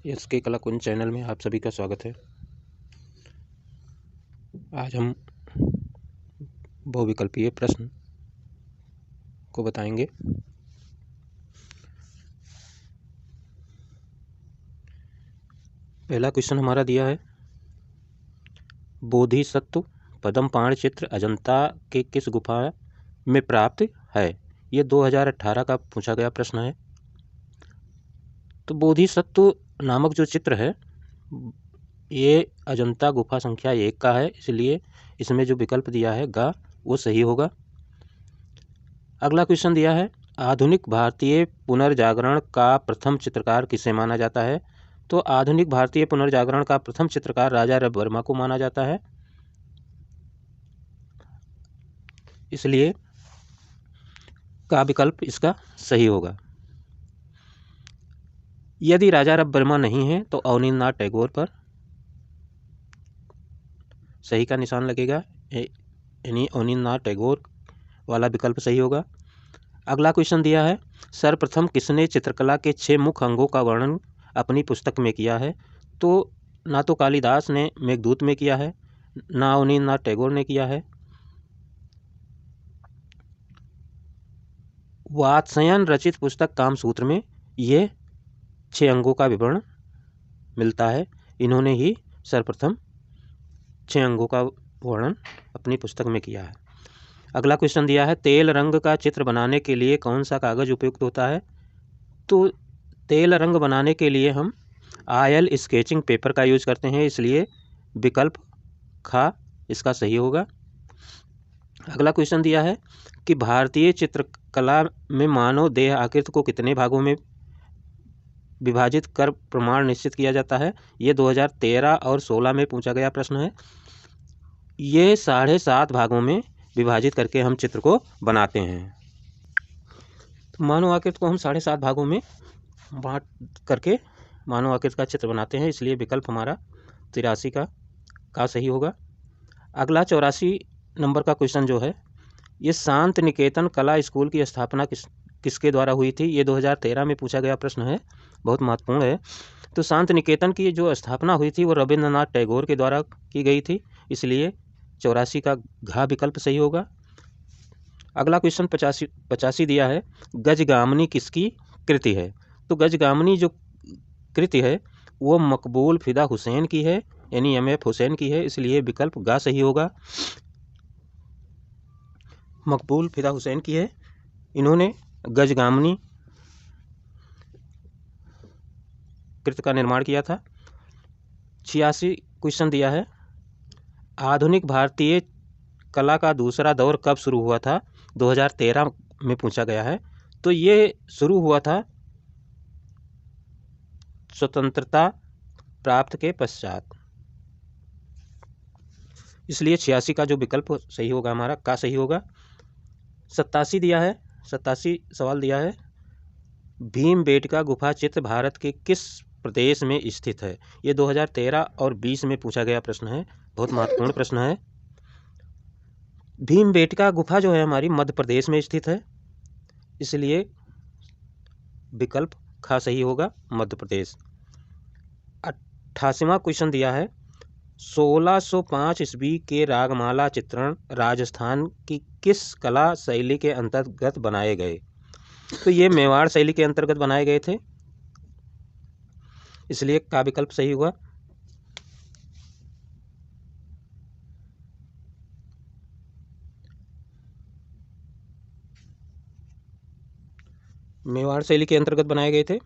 SK कला कुंज channel में आप सभी का स्वागत है। आज हम बहुविकल्पीय प्रश्न को बताएंगे। पहला क्वेश्चन हमारा दिया है, बोधिसत्व पद्मपाण चित्र अजंता के किस गुफा में प्राप्त है। ये 2018 का पूछा गया प्रश्न है। तो बोधिसत्व नामक जो चित्र है ये अजंता गुफा संख्या 1 का है, इसलिए इसमें जो विकल्प दिया है गा वो सही होगा। अगला क्वेश्चन दिया है, आधुनिक भारतीय पुनर्जागरण का प्रथम चित्रकार किसे माना जाता है। तो आधुनिक भारतीय पुनर्जागरण का प्रथम चित्रकार राजा रविवर्मा को माना जाता है, इसलिए का विकल्प इसका सही होगा। यदि राजा रविवर्मा नहीं है तो अवनींद्रनाथ टैगोर पर सही का निशान लगेगा, यानी अवनींद्रनाथ टैगोर वाला विकल्प सही होगा। अगला क्वेश्चन दिया है, सर्वप्रथम किसने चित्रकला के 6 मुख्य अंगों का वर्णन अपनी पुस्तक में किया है। तो ना तो कालिदास ने मेघदूत में किया है, ना अवनींद्रनाथ टैगोर ने किया है। वात्स्यायन रचित पुस्तक कामसूत्र में ये 6 अंगों का विवरण मिलता है, इन्होंने ही सर्वप्रथम 6 अंगों का वर्णन अपनी पुस्तक में किया है। अगला क्वेश्चन दिया है, तेल रंग का चित्र बनाने के लिए कौन सा कागज उपयुक्त होता है। तो तेल रंग बनाने के लिए हम ऑयल स्केचिंग पेपर का यूज करते हैं, इसलिए विकल्प खा इसका सही होगा। अगला क्वेश्चन दिया है कि भारतीय चित्रकला में मानव देह आकृति को कितने भागों में विभाजित कर प्रमाण निश्चित किया जाता है। ये 2013 और 16 में पूछा गया प्रश्न है। ये 7.5 भागों में विभाजित करके हम चित्र को बनाते हैं। तो मानव आकृति को हम 7.5 भागों में बांट करके मानव आकृति का चित्र बनाते हैं, इसलिए विकल्प हमारा 83 का सही होगा। अगला 84 नंबर का क्वेश्चन जो है, ये शांत निकेतन कला स्कूल की स्थापना किसके द्वारा हुई थी। ये 2013 में पूछा गया प्रश्न है, बहुत महत्वपूर्ण है। तो शांत निकेतन की जो स्थापना हुई थी वो रविंद्रनाथ टैगोर के द्वारा की गई थी, इसलिए 84 का घा विकल्प सही होगा। अगला क्वेश्चन 85 दिया है, गजगामनी किसकी कृति है। तो गजगामनी जो कृति है वो मकबूल फिदा हुसैन की है, यानी MF हुसैन की है, इसलिए विकल्प गा सही होगा। मकबूल फिदा हुसैन की है, इन्होंने गजगामनी कृति का निर्माण किया था। 86 क्वेश्चन दिया है, आधुनिक भारतीय कला का दूसरा दौर कब शुरू हुआ था। 2013 में पूछा गया है। तो ये शुरू हुआ था स्वतंत्रता प्राप्त के पश्चात, इसलिए 86 का जो विकल्प सही होगा हमारा का सही होगा। 87 दिया है, 87 सवाल दिया है, भीमबेटका गुफा चित्र भारत के किस प्रदेश में स्थित है। ये 2013 और 20 में पूछा गया प्रश्न है, बहुत महत्वपूर्ण प्रश्न है। भीमबेटका गुफा जो है हमारी मध्य प्रदेश में स्थित है, इसलिए विकल्प खा सही होगा, मध्य प्रदेश। 88वां क्वेश्चन दिया है, 1605 ईस्वी के रागमाला चित्रण राजस्थान की किस कला शैली के अंतर्गत बनाए गए। तो ये मेवाड़ शैली के अंतर्गत बनाए गए थे, इसलिए का विकल्प सही हुआ। मेवाड़ शैली के अंतर्गत बनाए गए थे।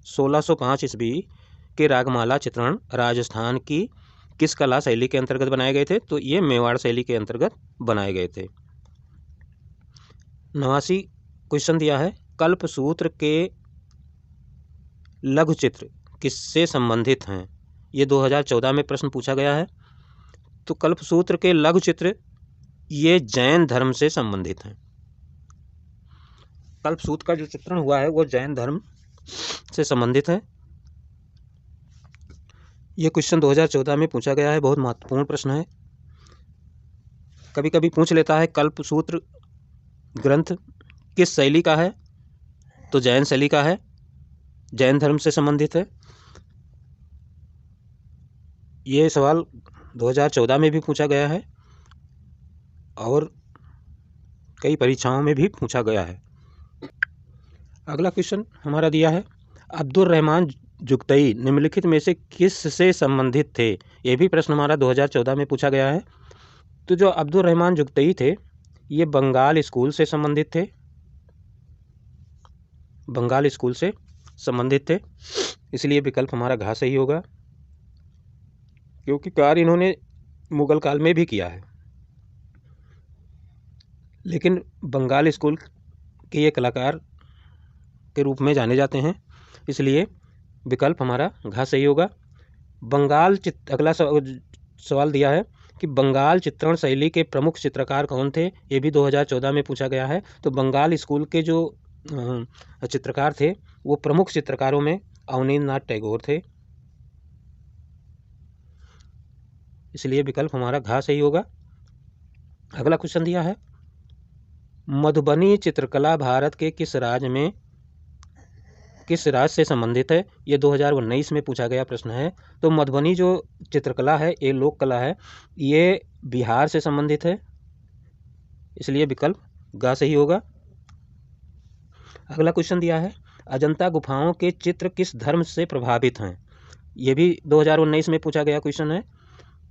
1605 ईस्वी के रागमाला चित्रण राजस्थान की किस कला शैली के अंतर्गत बनाए गए थे। तो ये मेवाड़ शैली के अंतर्गत बनाए गए थे। 89 क्वेश्चन दिया है, कल्पसूत्र के लघु चित्र किससे संबंधित हैं। ये 2014 में प्रश्न पूछा गया है। तो कल्पसूत्र के लघु चित्र ये जैन धर्म से संबंधित हैं। कल्पसूत्र का जो चित्रण हुआ है वो जैन धर्म से संबंधित है। ये क्वेश्चन 2014 में पूछा गया है, बहुत महत्वपूर्ण प्रश्न है। कभी कभी पूछ लेता है कल्पसूत्र ग्रंथ किस शैली का है, तो जैन शैली का है, जैन धर्म से संबंधित है। ये सवाल 2014 में भी पूछा गया है और कई परीक्षाओं में भी पूछा गया है। अगला क्वेश्चन हमारा दिया है, अब्दुल रहमान जुगतई निम्नलिखित में से किस से संबंधित थे। ये भी प्रश्न हमारा 2014 में पूछा गया है। तो जो अब्दुल रहमान जुगतई थे ये बंगाल स्कूल से संबंधित थे, बंगाल स्कूल से संबंधित थे, इसलिए विकल्प हमारा घ सही होगा, क्योंकि कार्य इन्होंने मुगल काल में भी किया है, लेकिन बंगाल स्कूल के ये कलाकार के रूप में जाने जाते हैं, इसलिए विकल्प हमारा घ सही होगा। अगला सवाल दिया है कि बंगाल चित्रण शैली के प्रमुख चित्रकार कौन थे। ये भी 2014 में पूछा गया है। तो बंगाल स्कूल के जो चित्रकार थे वो प्रमुख चित्रकारों में अवनींद्रनाथ टैगोर थे, इसलिए विकल्प हमारा घ सही होगा। अगला क्वेश्चन दिया है, मधुबनी चित्रकला भारत के किस राज्य से संबंधित है। ये 2019 में पूछा गया प्रश्न है। तो मधुबनी जो चित्रकला है ये लोक कला है, ये बिहार से संबंधित है, इसलिए विकल्प ग सही होगा। अगला क्वेश्चन दिया है, अजंता गुफाओं के चित्र किस धर्म से प्रभावित हैं। ये भी 2019 में पूछा गया क्वेश्चन है।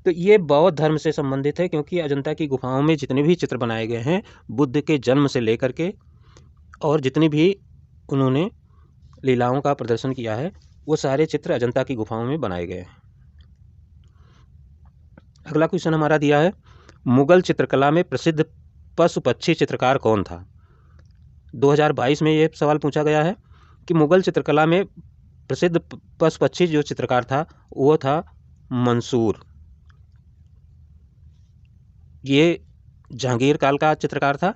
तो ये बौद्ध धर्म से संबंधित है, क्योंकि अजंता की गुफाओं में जितने भी चित्र बनाए गए हैं बुद्ध के जन्म से लेकर के और जितनी भी उन्होंने लीलाओं का प्रदर्शन किया है वो सारे चित्र अजंता की गुफाओं में बनाए गए हैं। अगला क्वेश्चन हमारा दिया है, मुगल चित्रकला में प्रसिद्ध पशु पक्षी चित्रकार कौन था। 2022 में ये सवाल पूछा गया है कि मुगल चित्रकला में प्रसिद्ध पशु पक्षी जो चित्रकार था वो था मंसूर। ये जहांगीर काल का चित्रकार था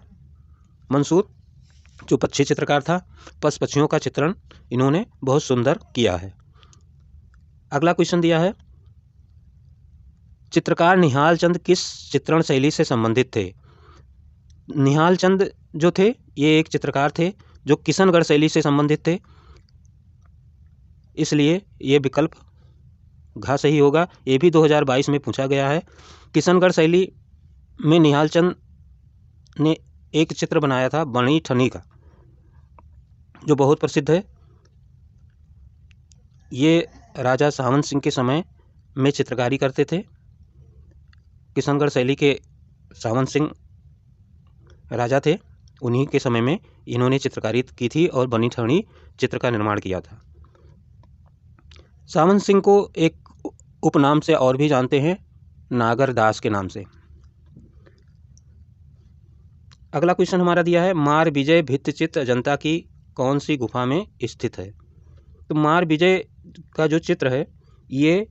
मंसूर, जो पक्षी चित्रकार था। पशु पक्षियों का चित्रण इन्होंने बहुत सुंदर किया है। अगला क्वेश्चन दिया है, चित्रकार निहाल चंद किस चित्रण शैली से संबंधित थे। निहाल चंद जो थे ये एक चित्रकार थे जो किशनगढ़ शैली से संबंधित थे, इसलिए ये विकल्प घ सही होगा। ये भी 2022 में पूछा गया है। किशनगढ़ शैली में निहाल चंद ने एक चित्र बनाया था बनी ठनी का, जो बहुत प्रसिद्ध है। ये राजा सावन सिंह के समय में चित्रकारी करते थे। किशनगढ़ शैली के सावन सिंह राजा थे, उन्हीं के समय में इन्होंने चित्रकारी की थी और बनी ठनी चित्र का निर्माण किया था। सावन सिंह को एक उपनाम से और भी जानते हैं, नागर दास के नाम से। अगला क्वेश्चन हमारा दिया है, मार विजय भित्तिचित्र अजंता की कौन सी गुफा में स्थित है। तो मार विजय का जो चित्र है ये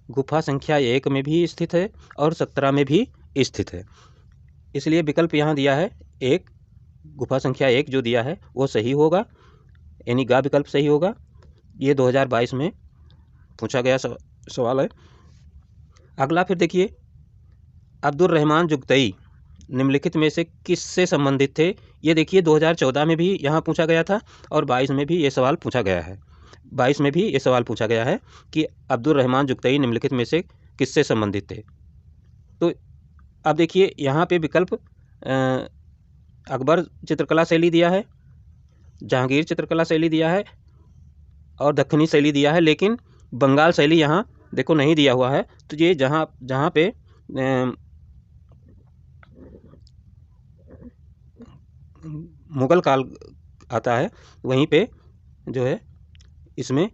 गुफा संख्या 1 में भी स्थित है और 17 में भी स्थित है, इसलिए विकल्प यहाँ दिया है एक, गुफा संख्या 1 जो दिया है वो सही होगा, यानी गा विकल्प सही होगा। ये 2022 में पूछा गया सवाल है। अगला फिर देखिए, अब्दुल रहमान जुगतई निम्नलिखित में से किससे संबंधित थे। ये देखिए 2014 में भी यहाँ पूछा गया था और 22 में भी ये सवाल पूछा गया है। 22 में भी ये सवाल पूछा गया है कि अब्दुल रहमान जुगतई निम्नलिखित में से किससे संबंधित थे। तो अब देखिए यहाँ पे विकल्प अकबर चित्रकला शैली दिया है, जहांगीर चित्रकला शैली दिया है और दक्षिणी शैली दिया है, लेकिन बंगाल शैली यहाँ देखो नहीं दिया हुआ है। तो ये जहाँ पे मुगल काल आता है वहीं पे जो है इसमें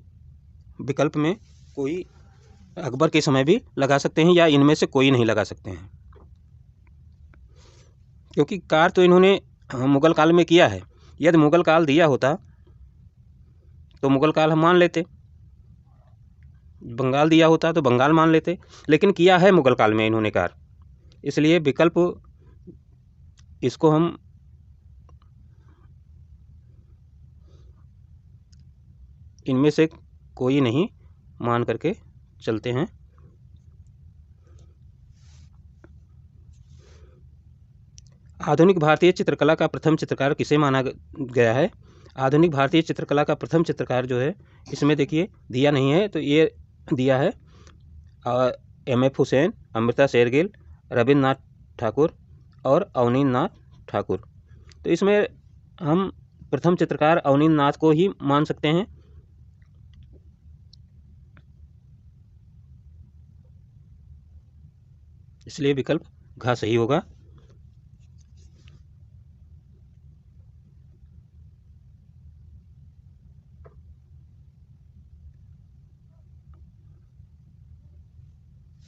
विकल्प में कोई अकबर के समय भी लगा सकते हैं या इनमें से कोई नहीं लगा सकते हैं, क्योंकि कार्य तो इन्होंने मुगल काल में किया है। यदि मुगल काल दिया होता तो मुगल काल हम मान लेते, बंगाल दिया होता तो बंगाल मान लेते, लेकिन किया है मुगल काल में इन्होंने कार्य, इसलिए विकल्प इसको हम इनमें से कोई नहीं मान करके चलते हैं। आधुनिक भारतीय चित्रकला का प्रथम चित्रकार किसे माना गया है। आधुनिक भारतीय चित्रकला का प्रथम चित्रकार जो है इसमें देखिए दिया नहीं है, तो ये दिया है M.F. हुसैन, अमृता शेरगिल, रविंद्रनाथ ठाकुर और अवनींद्रनाथ ठाकुर। तो इसमें हम प्रथम चित्रकार अवनींद्रनाथ को ही मान सकते हैं। इसलिए विकल्प घ सही होगा।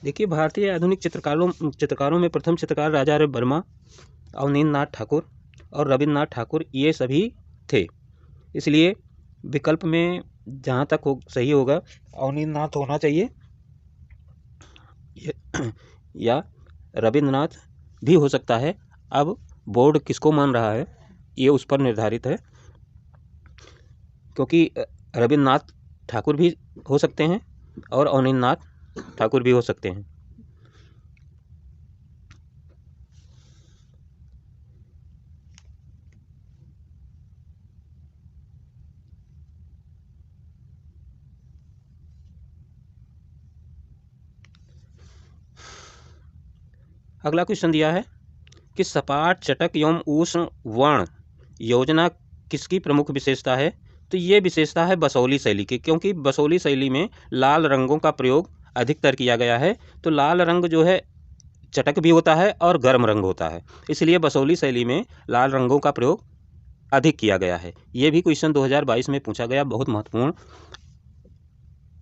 देखिए, भारतीय आधुनिक चित्रकारों में प्रथम चित्रकार राजा रविवर्मा, अवनींद्रनाथ ठाकुर और रविंद्रनाथ ठाकुर ये सभी थे। इसलिए विकल्प में जहाँ तक सही होगा अवनींद्रनाथ होना चाहिए या रविंद्रनाथ भी हो सकता है। अब बोर्ड किसको मान रहा है ये उस पर निर्धारित है, क्योंकि रविंद्रनाथ ठाकुर भी हो सकते हैं और अवनींद्रनाथ ठाकुर भी हो सकते हैं। अगला क्वेश्चन दिया है कि सपाट, चटक एवं उष्ण वर्ण योजना किसकी प्रमुख विशेषता है। तो ये विशेषता है बसोली शैली की, क्योंकि बसोली शैली में लाल रंगों का प्रयोग अधिकतर किया गया है। तो लाल रंग जो है चटक भी होता है और गर्म रंग होता है, इसलिए बसोली शैली में लाल रंगों का प्रयोग अधिक किया गया है। ये भी क्वेश्चन 2022 में पूछा गया, बहुत महत्वपूर्ण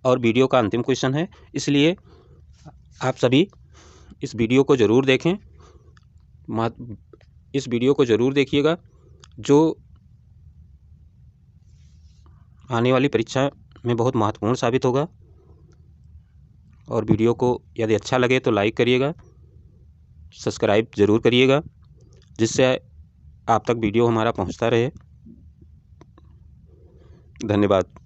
और वीडियो का अंतिम क्वेश्चन है। इसलिए आप सभी इस वीडियो को ज़रूर देखें, इस वीडियो को ज़रूर देखिएगा, जो आने वाली परीक्षा में बहुत महत्वपूर्ण साबित होगा। और वीडियो को यदि अच्छा लगे तो लाइक करिएगा, सब्सक्राइब ज़रूर करिएगा, जिससे आप तक वीडियो हमारा पहुंचता रहे। धन्यवाद।